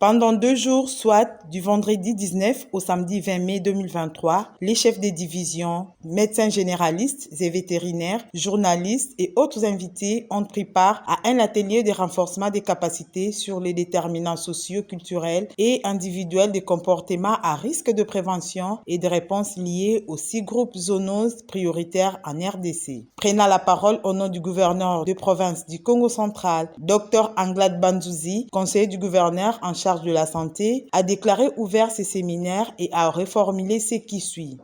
Pendant 2 jours, soit du vendredi 19 au samedi 20 mai 2023, les chefs des divisions, médecins généralistes et vétérinaires, journalistes et autres invités ont pris part à un atelier de renforcement des capacités sur les déterminants socio-culturels et individuels des comportements à risque de prévention et de réponse liés aux 6 groupes zoonoses prioritaires en RDC. Prenant la parole au nom du gouverneur de province du Congo central, Dr Anglade Banzouzi, conseiller du gouverneur en charge de la santé, a déclaré ouvert ces séminaires et a reformulé ce qui suit.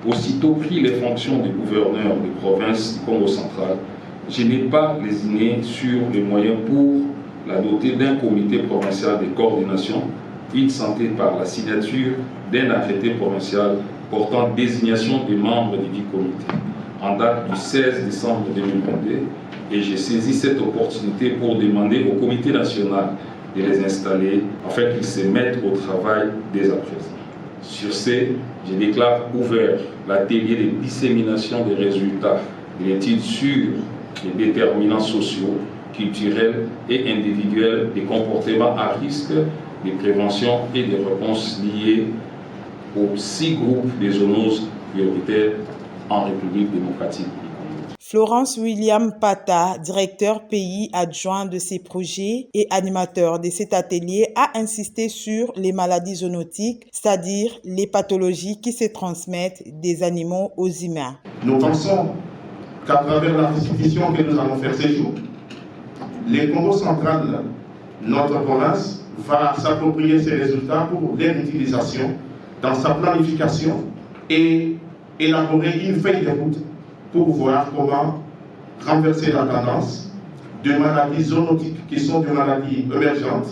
Aussitôt pris les fonctions de gouverneur de province du Congo central, je n'ai pas lésiné sur les moyens pour la doter d'un comité provincial de coordination, santé par la signature d'un arrêté provincial portant désignation des membres du dit comité en date du 16 décembre 2022, et j'ai saisi cette opportunité pour demander au comité national de les installer afin qu'ils se mettent au travail dès à présent. Sur ce, je déclare ouvert l'atelier de dissémination des résultats de l'étude sur les déterminants sociaux, culturels et individuels des comportements à risque de prévention et de réponse liés aux 6 groupes de zoonoses prioritaires en République démocratique du Congo. Florence William Pata, directeur pays adjoint de ces projets et animateur de cet atelier, a insisté sur les maladies zoonotiques, c'est-à-dire les pathologies qui se transmettent des animaux aux humains. Nous pensons qu'à travers la restitution que nous allons faire ces jours, le Congo central, notre province, va s'approprier ces résultats pour leur utilisation dans sa planification et élaborer une feuille de route pour voir comment renverser la tendance de maladies zoonotiques qui sont des maladies émergentes,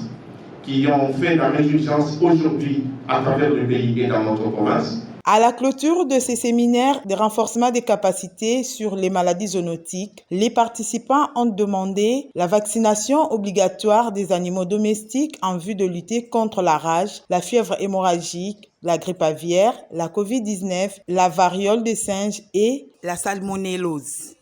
qui ont fait la résurgence aujourd'hui à travers le pays et dans notre province. À la clôture de ces séminaires de renforcement des capacités sur les maladies zoonotiques, les participants ont demandé la vaccination obligatoire des animaux domestiques en vue de lutter contre la rage, la fièvre hémorragique, la grippe aviaire, la Covid-19, la variole des singes et la salmonellose.